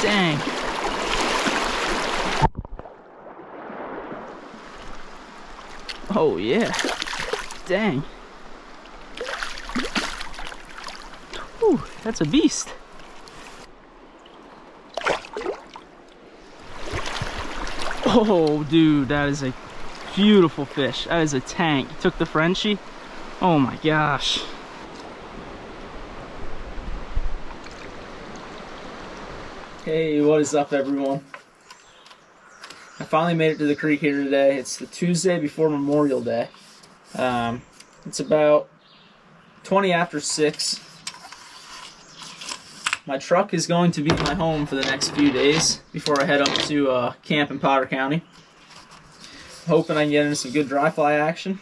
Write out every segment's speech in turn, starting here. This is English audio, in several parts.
Dang. Oh yeah. Dang. Whew, that's a beast. Oh dude, that is a beautiful fish. That is a tank. Took the Frenchie. Oh my gosh. Hey, what is up everyone? I finally made it to the creek here today. It's the Tuesday before Memorial Day. It's about 20 after 6. My truck is going to be my home for the next few days before I head up to camp in Potter County. Hoping I can get into some good dry fly action.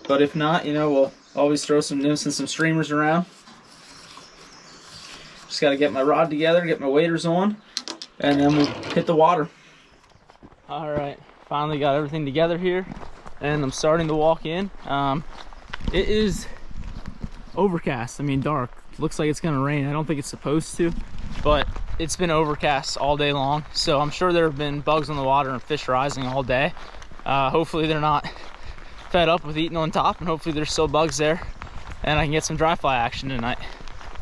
But if not, you know, we'll always throw some nymphs and some streamers around. Just got to get my rod together, get my waders on, and then we'll hit the water. Alright, finally got everything together here, and I'm starting to walk in. It is overcast, I mean dark. Looks like it's gonna rain. I don't think it's supposed to, but it's been overcast all day long, so I'm sure there have been bugs on the water and fish rising all day. Hopefully they're not fed up with eating on top, and hopefully there's still bugs there and I can get some dry fly action tonight.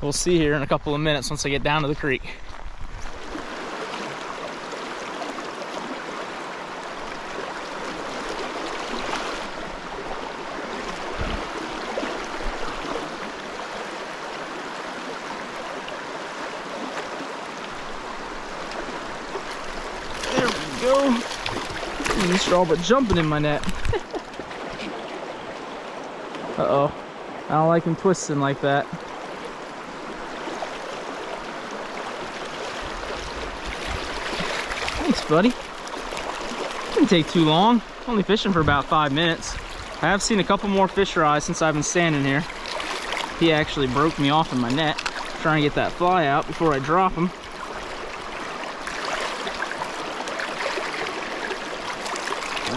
We'll see here in a couple of minutes once I get down to the creek. Go. These are all but jumping in my net. Uh-oh. I don't like him twisting like that. Thanks, buddy. Didn't take too long. Only fishing for about 5 minutes. I have seen a couple more fish rise since I've been standing here. He actually broke me off in my net, trying to get that fly out before I drop him.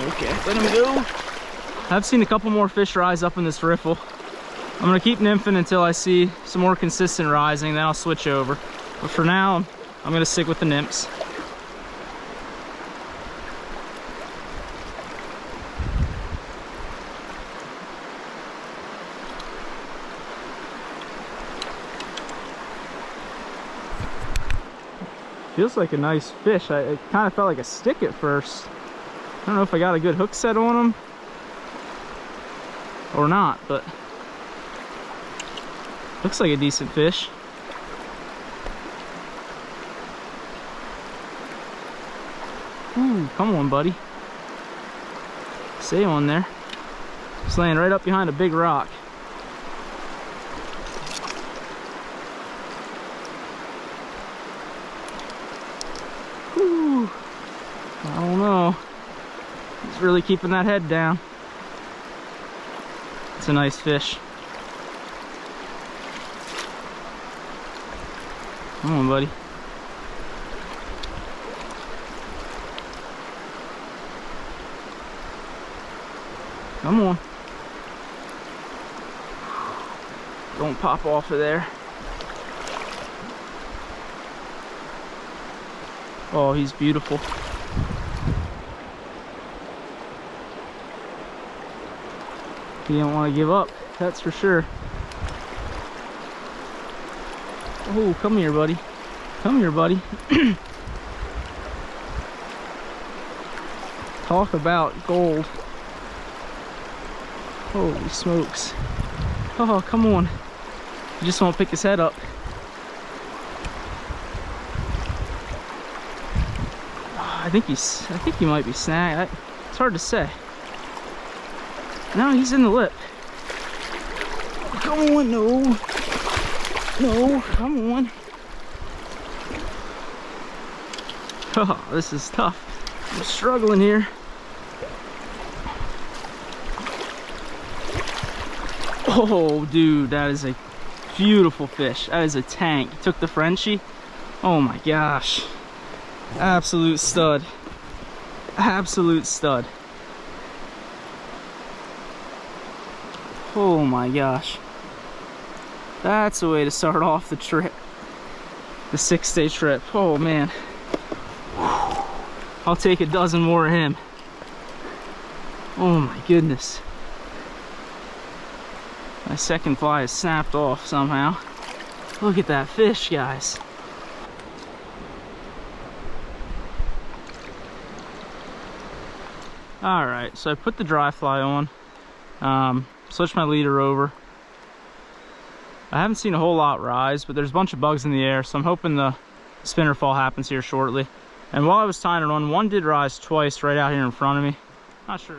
Okay, let him go. I've seen a couple more fish rise up in this riffle. I'm gonna keep nymphing until I see some more consistent rising, then I'll switch over. But for now, I'm gonna stick with the nymphs. Feels like a nice fish. It kind of felt like a stick at first. I don't know if I got a good hook set on him or not, but looks like a decent fish. Ooh, come on, buddy. Stay on there. It's laying right up behind a big rock. Ooh, I don't know. He's really keeping that head down. It's a nice fish. Come on, buddy. Come on. Don't pop off of there. Oh, he's beautiful. He don't want to give up, that's for sure. Oh, come here, buddy. Come here, buddy. Talk about gold. Holy smokes. Oh, come on. He just won't pick his head up. I think he might be snagged. It's hard to say. No, he's in the lip. Come on, no. No, come on. Oh, this is tough. I'm struggling here. Oh, dude, that is a beautiful fish. That is a tank. Took the Frenchie. Oh my gosh. Absolute stud. Absolute stud. Oh my gosh. That's a way to start off the trip. the 6-day trip. Oh man. I'll take a dozen more of him. Oh my goodness. My second fly is snapped off somehow. Look at that fish, guys. Alright, so I put the dry fly on, switched my leader over. I haven't seen a whole lot rise, but there's a bunch of bugs in the air, so I'm hoping the spinner fall happens here shortly. And while I was tying it on, one did rise twice right out here in front of me. Not sure.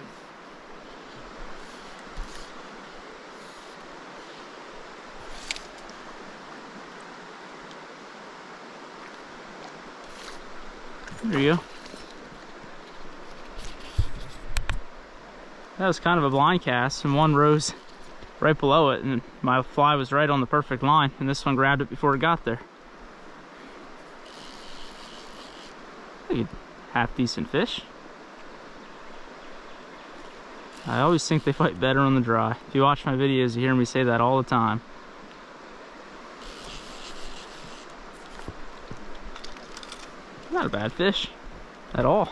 There you go. That was kind of a blind cast, and one rose right below it, and my fly was right on the perfect line, and this one grabbed it before it got there. Half decent fish. I always think they fight better on the dry. If you watch my videos, you hear me say that all the time. Not a bad fish at all.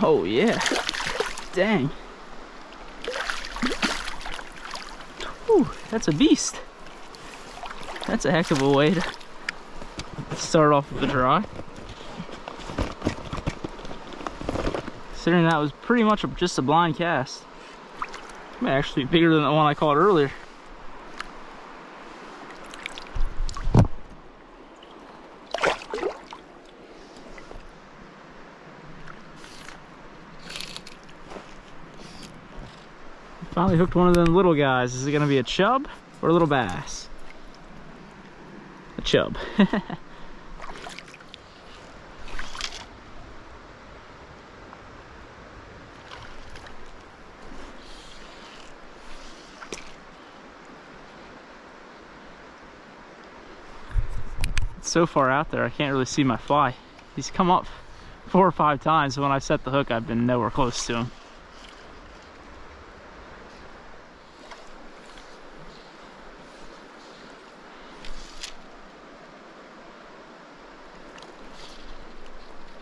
Oh yeah, dang. Whew, that's a beast. That's a heck of a way to start off with the dry. Considering that was pretty much just a blind cast. It may actually be bigger than the one I caught earlier. Finally hooked one of them little guys. Is it gonna be a chub or a little bass? A chub. It's so far out there I can't really see my fly. He's come up 4 or 5 times. When I set the hook, I've been nowhere close to him.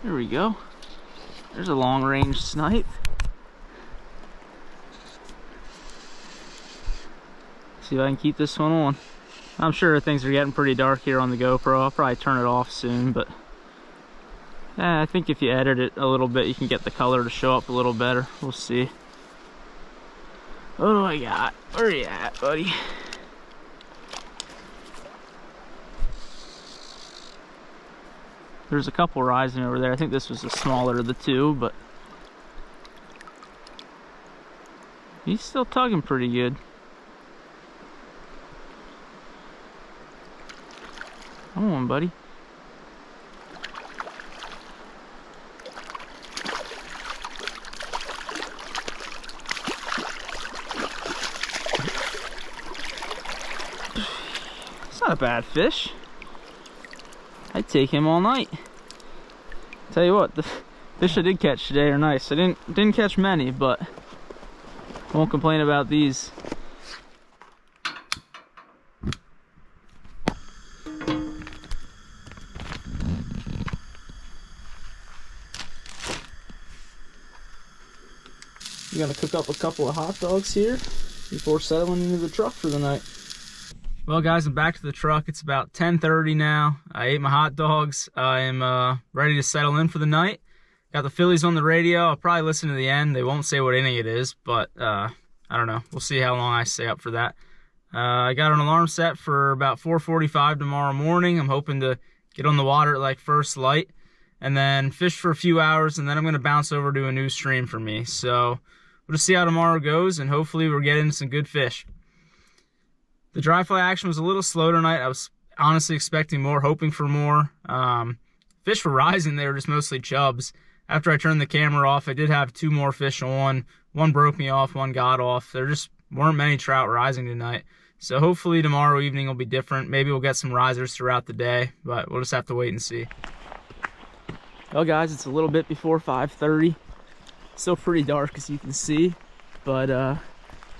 There we go. There's a long range snipe. See if I can keep this one on. I'm sure things are getting pretty dark here on the GoPro. I'll probably turn it off soon, but I think if you edit it a little bit, you can get the color to show up a little better. We'll see. What do I got? Where are you at, buddy? There's a couple rising over there. I think this was the smaller of the two, but he's still tugging pretty good. Come on, buddy. It's not a bad fish. I'd take him all night. Tell you what, the fish I did catch today are nice. I didn't catch many, but I won't complain about these. We're gonna cook up a couple of hot dogs here before settling into the truck for the night. Well guys, I'm back to the truck. It's about 10:30 now. I ate my hot dogs. I am ready to settle in for the night. Got the Phillies on the radio. I'll probably listen to the end. They won't say what inning it is, but I don't know. We'll see how long I stay up for that. I got an alarm set for about 4:45 tomorrow morning. I'm hoping to get on the water at like first light and then fish for a few hours, and then I'm going to bounce over to a new stream for me. So we'll just see how tomorrow goes, and hopefully we're getting some good fish. The dry fly action was a little slow tonight. I was honestly expecting more, hoping for more. Fish were rising. They were just mostly chubs. After I turned the camera off, I did have 2 more fish on. One broke me off, one got off. There just weren't many trout rising tonight. So hopefully tomorrow evening will be different. Maybe we'll get some risers throughout the day, but we'll just have to wait and see. Well guys, it's a little bit before 5:30. Still pretty dark as you can see, but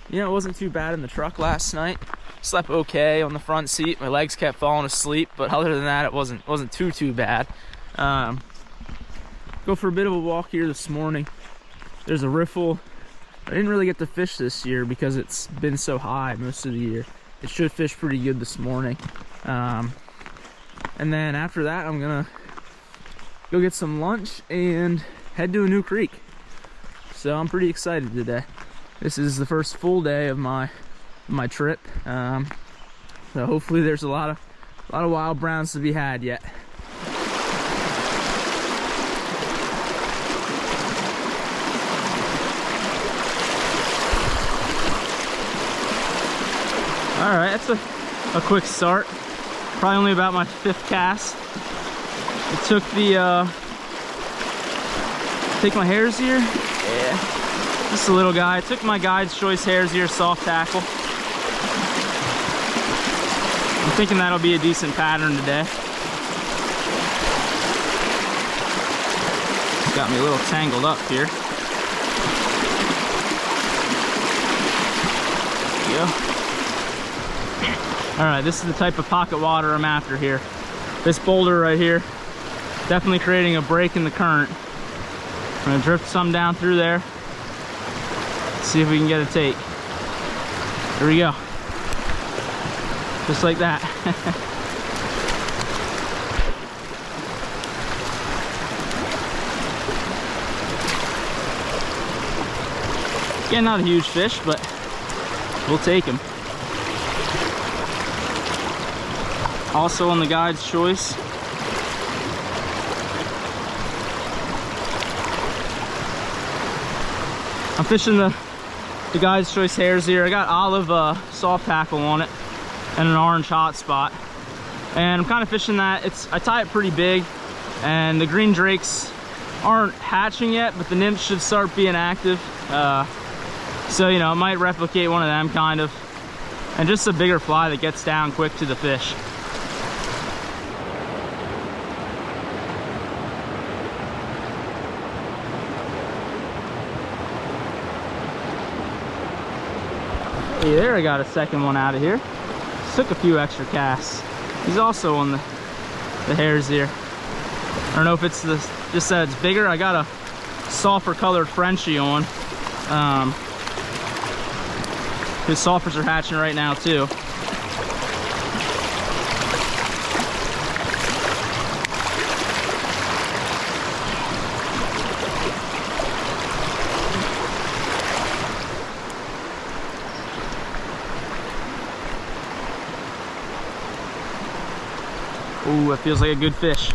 you know, it wasn't too bad in the truck last night. Slept okay on the front seat. My legs kept falling asleep, but other than that, it wasn't too bad. Go for a bit of a walk here this morning. There's a riffle. I didn't really get to fish this year because it's been so high most of the year. It should fish pretty good this morning. And then after that, I'm gonna go get some lunch and head to a new creek. So I'm pretty excited today. This is the first full day of my trip. So hopefully there's a lot of wild browns to be had yet. All right, that's a quick start. Probably only about my 5th cast. I took take my hares here. Yeah. Just a little guy. I took my Guide's Choice Hares Ear soft tackle. I'm thinking that'll be a decent pattern today. Got me a little tangled up here. There we go. Alright, this is the type of pocket water I'm after here. This boulder right here, definitely creating a break in the current. I'm gonna drift some down through there. See if we can get a take. Here we go. Just like that. Again, not a huge fish, but we'll take him. Also on the Guide's Choice. I'm fishing the Guide's Choice Hares here. I got olive soft tackle on it and an orange hot spot. And I'm kind of fishing that. I tie it pretty big, and the green drakes aren't hatching yet, but the nymphs should start being active. So, you know, it might replicate one of them kind of. And just a bigger fly that gets down quick to the fish. Hey, there, I got a second one out of here. Just took a few extra casts. He's also on the hares here. I don't know if it's just that it's bigger. I got a sulfur colored Frenchie on. His sulfurs are hatching right now too. Ooh, that feels like a good fish.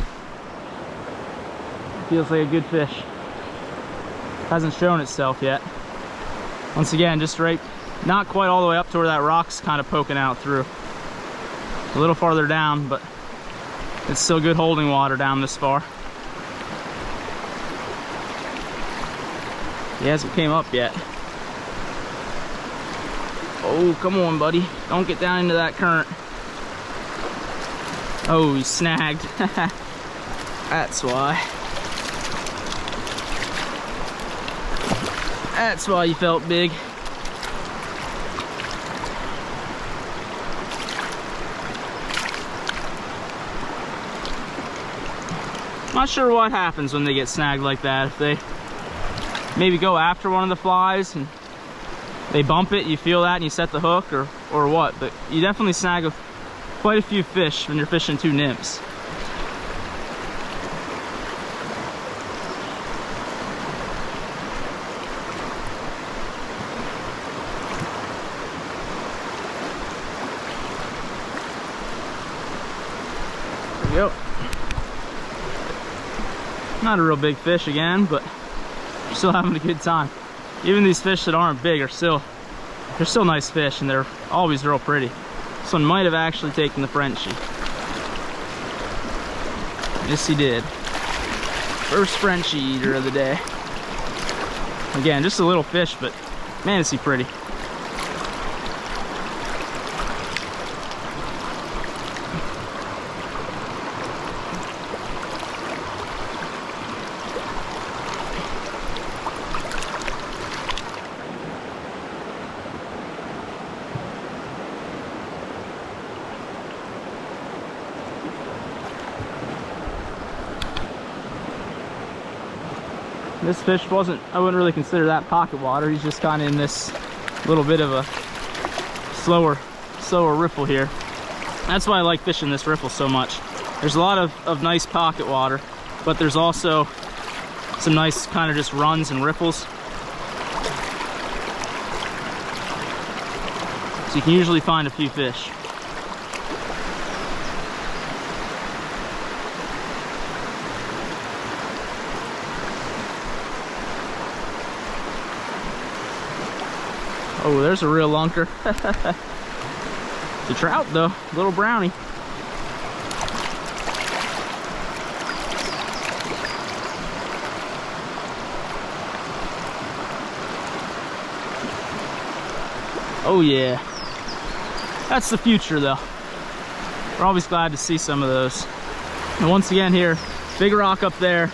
Feels like a good fish. Hasn't shown itself yet. Once again, just right, not quite all the way up to where that rock's kind of poking out through. A little farther down, but it's still good holding water down this far. He hasn't came up yet. Oh, come on, buddy. Don't get down into that current. Oh, he snagged. That's why. That's why you felt big. Not sure what happens when they get snagged like that. If they maybe go after one of the flies and they bump it, you feel that and you set the hook, or what. But you definitely snag quite a few fish when you're fishing 2 nymphs. There we go. Not a real big fish again, but we're still having a good time. Even these fish that aren't big are still nice fish, and they're always real pretty. This one might have actually taken the Frenchie. Yes, he did. First Frenchie eater of the day. Again, just a little fish, but man, is he pretty. this fish I wouldn't really consider that pocket water. He's just kind of in this little bit of a slower ripple here. That's why I like fishing this ripple so much. There's a lot of nice pocket water, but there's also some nice kind of just runs and ripples. So you can usually find a few fish. Oh, there's a real lunker. It's a trout though, little brownie. Oh yeah, that's the future though. We're always glad to see some of those. And once again here, big rock up there,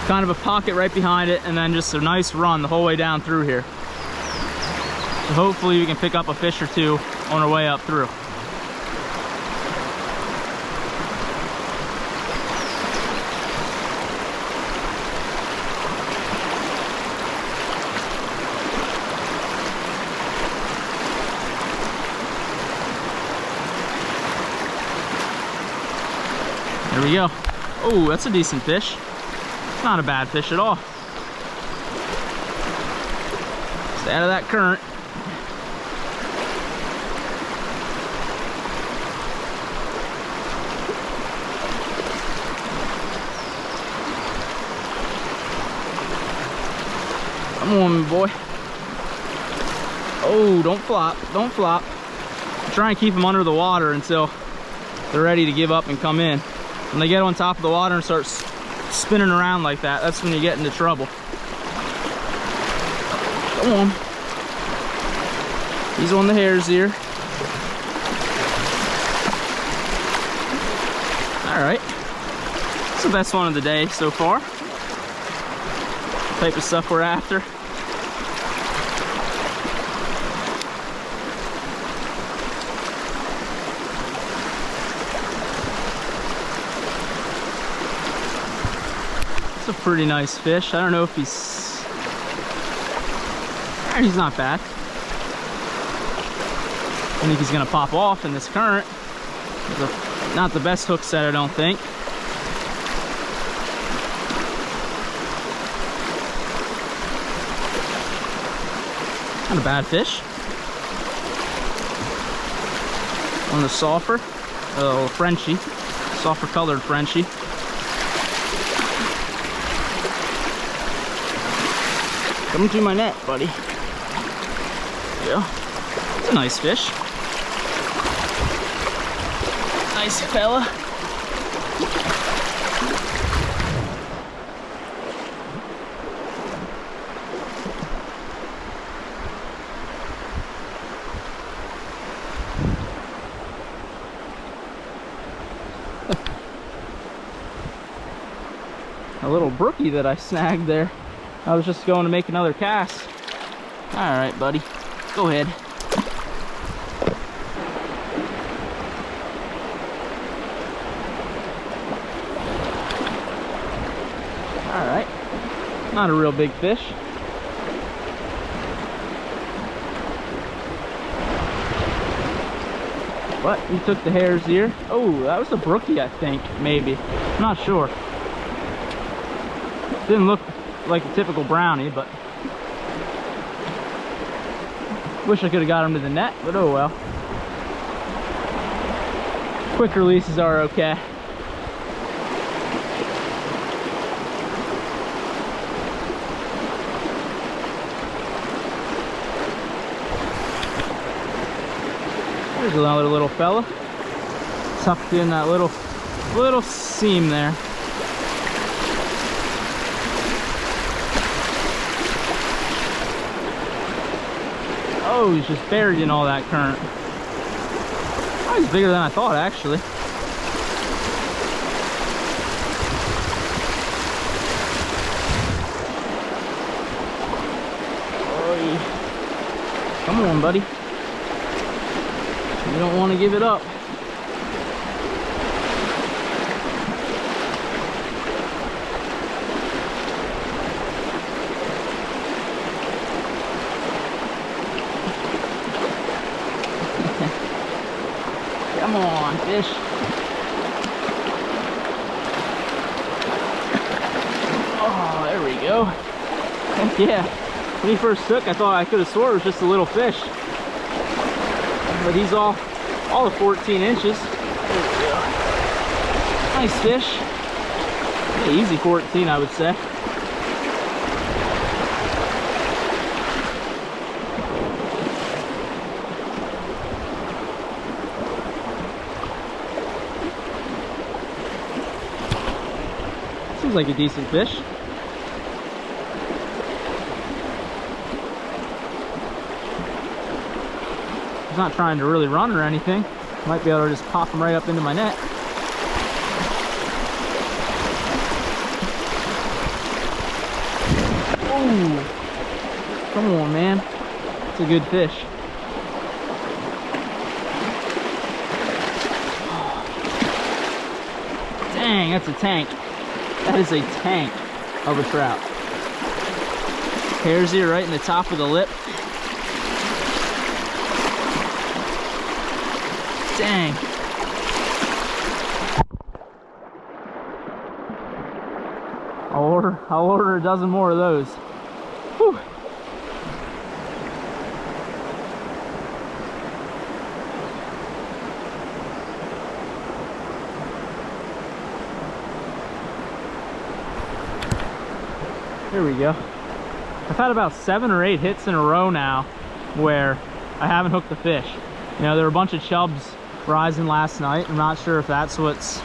kind of a pocket right behind it, and then just a nice run the whole way down through here. So hopefully we can pick up a fish or two on our way up through. There we go. Oh, that's a decent fish. Not a bad fish at all. Stay out of that current. Come on, boy. Oh, don't flop, don't flop. Try and keep them under the water until they're ready to give up and come in. When they get on top of the water and start spinning around like that, that's when you get into trouble. Come on. He's on the hare's ear. All right. It's the best one of the day so far. Type of stuff we're after. It's a pretty nice fish. I don't know if he's not bad. I think he's gonna pop off in this current. Not the best hook set, I don't think. Not a bad fish. On the softer, Frenchie, softer colored Frenchie. Come to my net, buddy. There you go. It's a nice fish. Nice fella. A little brookie that I snagged there. I was just going to make another cast. All right, buddy, go ahead. All right, not a real big fish. But he took the hare's ear. Oh, that was a brookie, I think, maybe. I'm not sure. Didn't look like a typical brownie, but wish I could have got him to the net, but oh well. Quick releases are okay. There's another little fella tucked in that little seam there. Oh, he's just buried in all that current. Oh, he's bigger than I thought, actually. Oh, come on, buddy. You don't want to give it up. Come on, fish. Oh, there we go. Heck yeah. When he first took, I thought I could have swore it was just a little fish. But he's all of 14 inches. There we go. Nice fish. Yeah, easy 14, I would say. Seems like a decent fish. He's not trying to really run or anything. Might be able to just pop him right up into my net. Oh, come on, man. It's a good fish. Dang, that's a tank. That is a tank of a trout. Hairs here right in the top of the lip. Dang. I'll order a dozen more of those. Whew. There we go. I've had about 7 or 8 hits in a row now where I haven't hooked the fish. You know, there were a bunch of chubs rising last night. I'm not sure if that's what's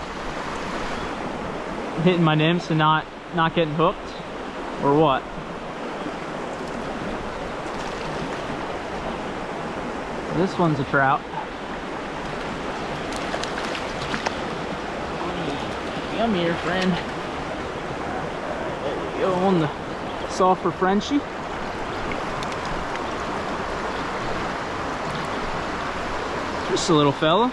hitting my nymphs and not getting hooked or what. This one's a trout. Come here, friend. There we go, on the sulfur Frenchie. Just a little fella.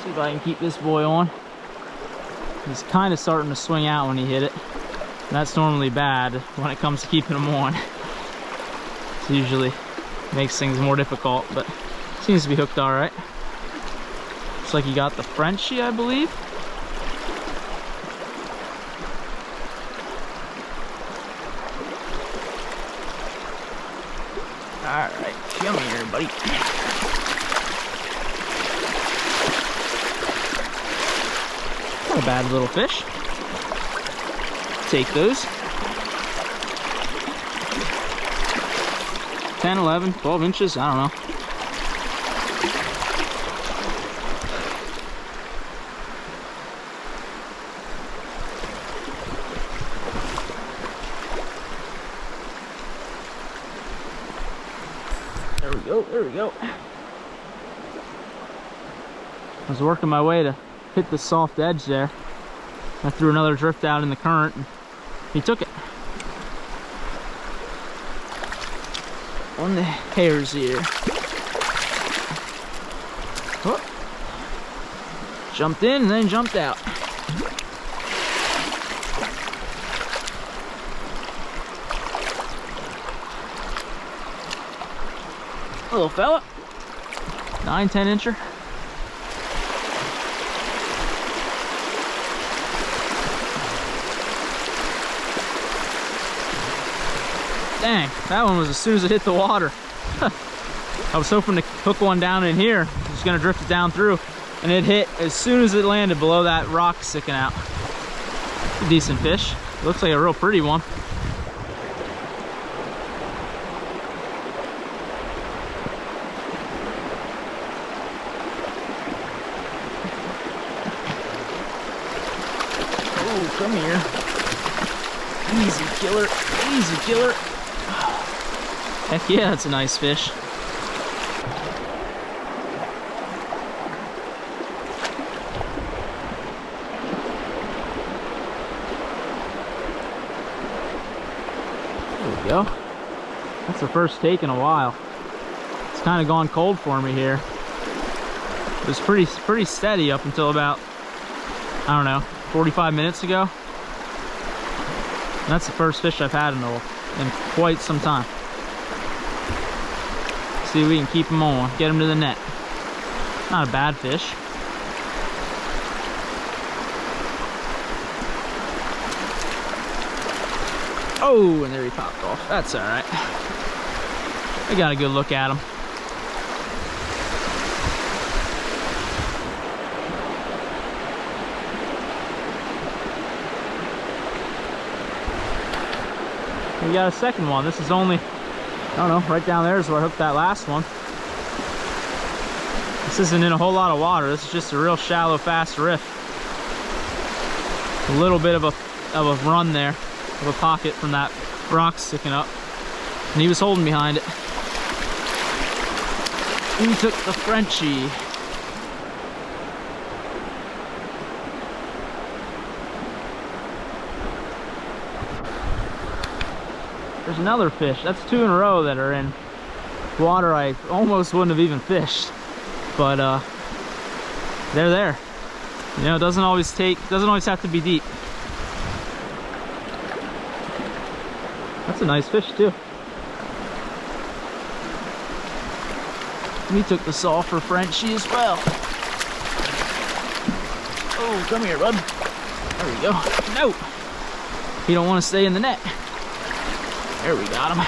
See if I can keep this boy on. He's kind of starting to swing out when he hit it. That's normally bad when it comes to keeping him on. It usually makes things more difficult, but seems to be hooked all right. Looks like he got the Frenchie, I believe. All right, come here, buddy. Not a bad little fish. Take those. 10, 11, 12 inches, I don't know. There we go, there we go. I was working my way to hit the soft edge there. I threw another drift out in the current and he took it. On the hairs here. Oh. Jumped in and then jumped out. Little fella. 9, 10 incher. Dang, that one was as soon as it hit the water. I was hoping to hook one down in here. Just gonna drift it down through, and it hit as soon as it landed below that rock sticking out. A decent fish. Looks like a real pretty one. Oh, come here. Easy killer, easy killer. Heck yeah, that's a nice fish. There we go. That's the first take in a while. It's kind of gone cold for me here. It was pretty steady up until about, I don't know, 45 minutes ago. And that's the first fish I've had in quite some time. See if we can keep him on, get him to the net. Not a bad fish. Oh, and there he popped off. That's all right. I got a good look at him. We got a second one. This is only, I don't know, right down there is where I hooked that last one. This isn't in a whole lot of water. This is just a real shallow, fast riff. A little bit of a run there, of a pocket from that rock sticking up. And he was holding behind it. He took the Frenchie. There's another fish. That's 2 in a row that are in water I almost wouldn't have even fished. But they're there. You know, it doesn't always have to be deep. That's a nice fish too. We took the sulfur Frenchie as well. Oh, come here, bud. There we go. No! He don't want to stay in the net. There we got him.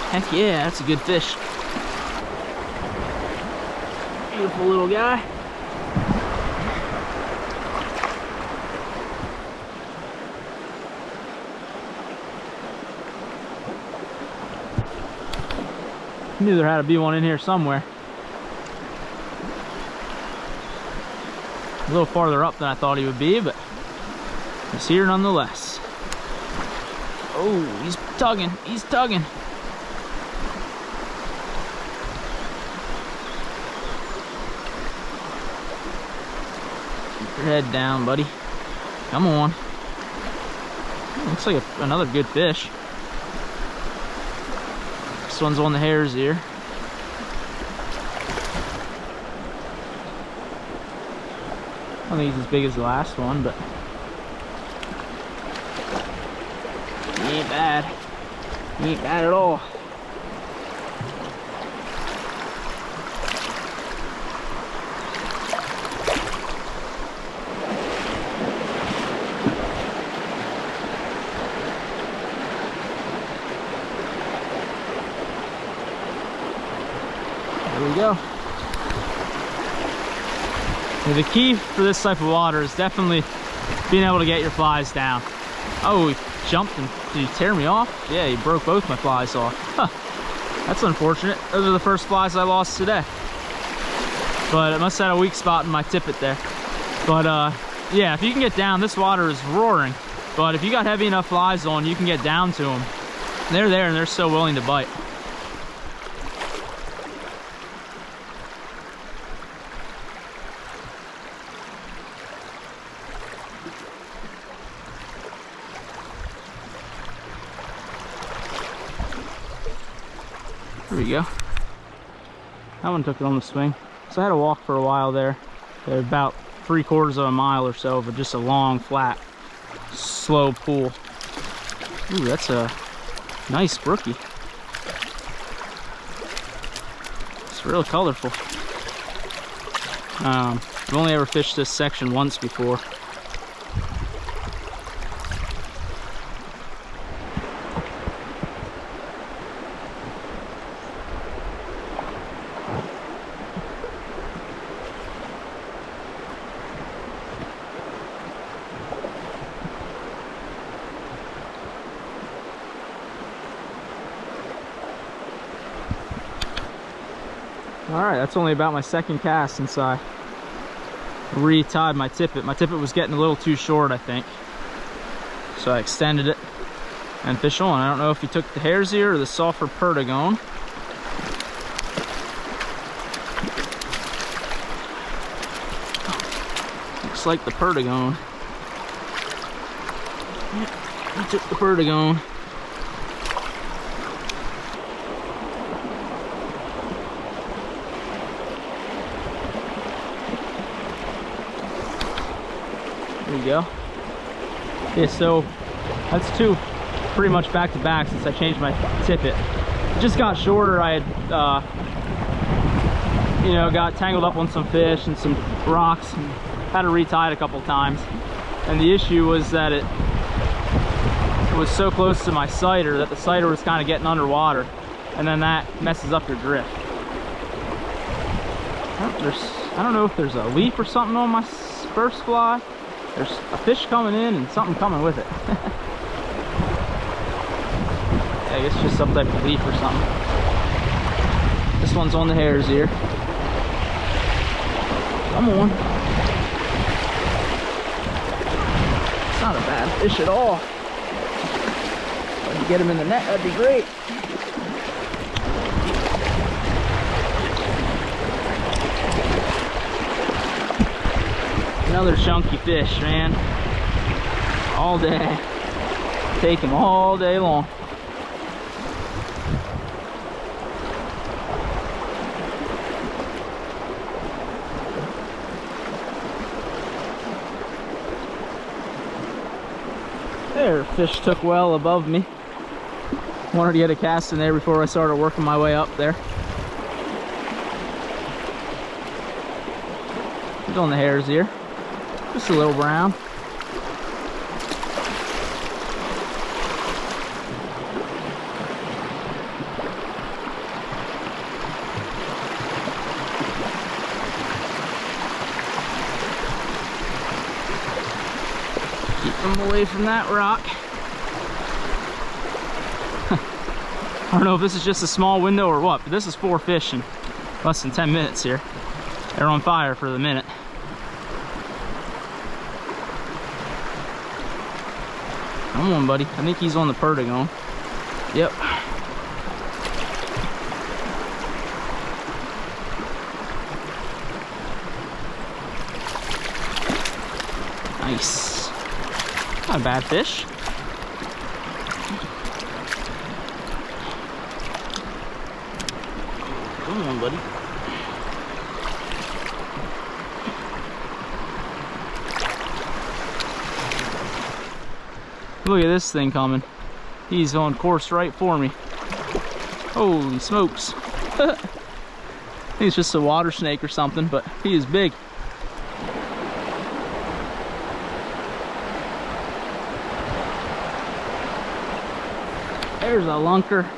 Heck yeah, that's a good fish. Beautiful little guy. Knew there had to be one in here somewhere. A little farther up than I thought he would be, but he's here nonetheless. Oh, he's tugging, he's tugging. Keep your head down, buddy. Come on. Looks like another good fish. This one's on the hare's ear. I don't think he's as big as the last one, but he ain't bad. He ain't bad at all. There we go. The key for this type of water is definitely being able to get your flies down. Oh, he jumped and did he tear me off? Yeah, he broke both my flies off. Huh. That's unfortunate. Those are the first flies I lost today. But it must have had a weak spot in my tippet there. But yeah, if you can get down, this water is roaring. But if you got heavy enough flies on, you can get down to them. They're there and they're so willing to bite. There we go. That one took it on the swing. So I had to walk for a while there. About 3/4 of a mile or so, but just a long, flat, slow pool. Ooh, that's a nice brookie. It's real colorful. I've only ever fished this section once before. Alright, that's only about my second cast since I re-tied my tippet. My tippet was getting a little too short, I think. So I extended it and fish on. I don't know if he took the hare's ear or the sulfur perdigone. Looks like the perdigone. Yep, he took the perdigone. There you go. Yeah, so That's two pretty much back to back since I changed my tippet. It just got shorter. I had, you know, got tangled up on some fish and some rocks and had to retie it a couple times. And the issue was that it was so close to my sighter that the sighter was kind of getting underwater, and then that messes up your drift. I don't know if there's a leaf or something on my first fly. There's a fish coming in and something coming with it. I guess just some type of leaf or something. This one's on the hare's ear. Come on. It's not a bad fish at all. If I can get him in the net, that'd be great. Another chunky fish, man. All day. Take him all day long. There, fish took well above me. Wanted to get a cast in there before I started working my way up there. He's on the hare's ear. Just a little brown. Keep them away from that rock. I don't know if this is just a small window or what, but this is 4 fish in less than 10 minutes here. They're on fire for the minute. Come on, buddy. I think he's on the perdigon. Yep. Nice. Not a bad fish. Come on, buddy. Look at this thing coming. He's on course right for me. Holy smokes. I think it's just a water snake or something, but he is big. There's a lunker.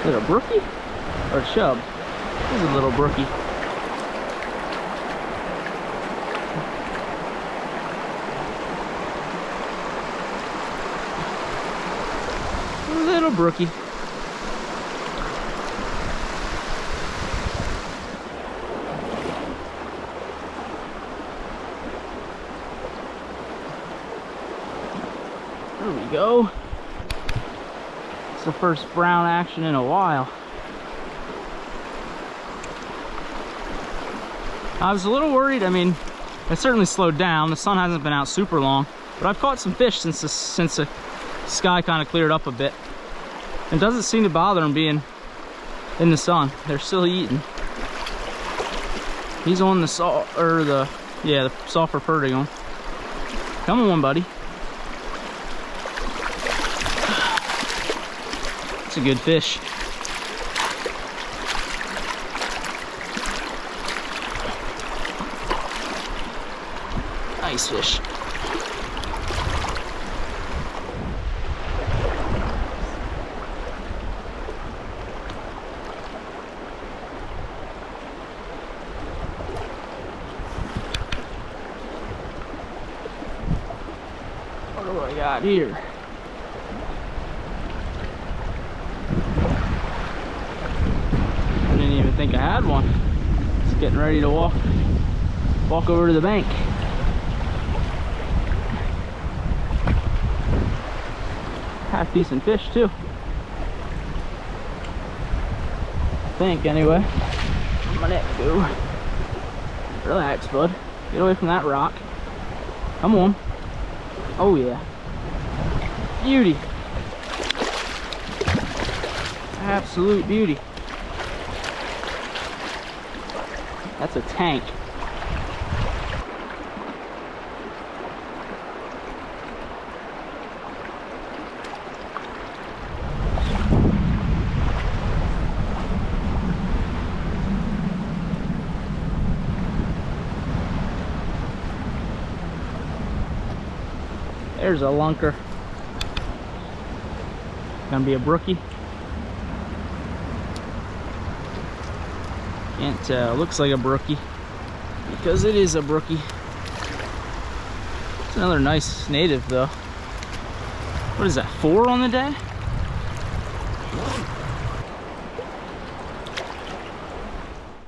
Is it a brookie or a chub? This is a little brookie. Little brookie. There we go. It's the first brown action in a while. I was a little worried. I mean, it certainly slowed down. The sun hasn't been out super long, but I've caught some fish since the sky kind of cleared up a bit. It doesn't seem to bother them being in the sun. They're still eating. He's on the the sulfur perdigon. Come on, buddy. It's a good fish. Nice fish. What do I got here? I didn't even think I had one. Just getting ready to walk over to the bank. Half decent fish too. I think anyway. Let my net go. Relax, bud. Get away from that rock. Come on. Oh yeah. Beauty. Absolute beauty. That's a tank. There's a lunker. Gonna be a brookie. Can't tell. Looks like a brookie because it is a brookie. It's another nice native though. What is that, 4 on the day?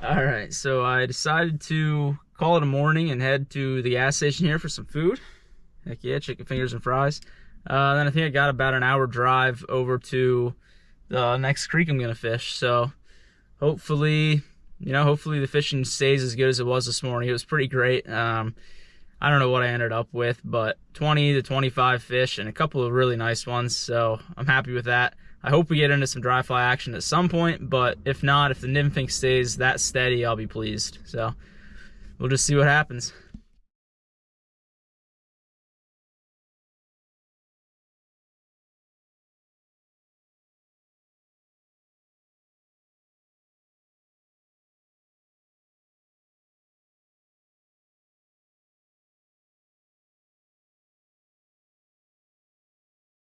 All right, so I decided to call it a morning and head to the gas station here for some food. Heck yeah, chicken fingers and fries. Then I think I got about an hour drive over to the next creek I'm gonna fish. So hopefully, hopefully the fishing stays as good as it was this morning. It was pretty great. I don't know what I ended up with, but 20 to 25 fish and a couple of really nice ones. So I'm happy with that. I hope we get into some dry fly action at some point, but if not, if the nymphing stays that steady, I'll be pleased. So we'll just see what happens.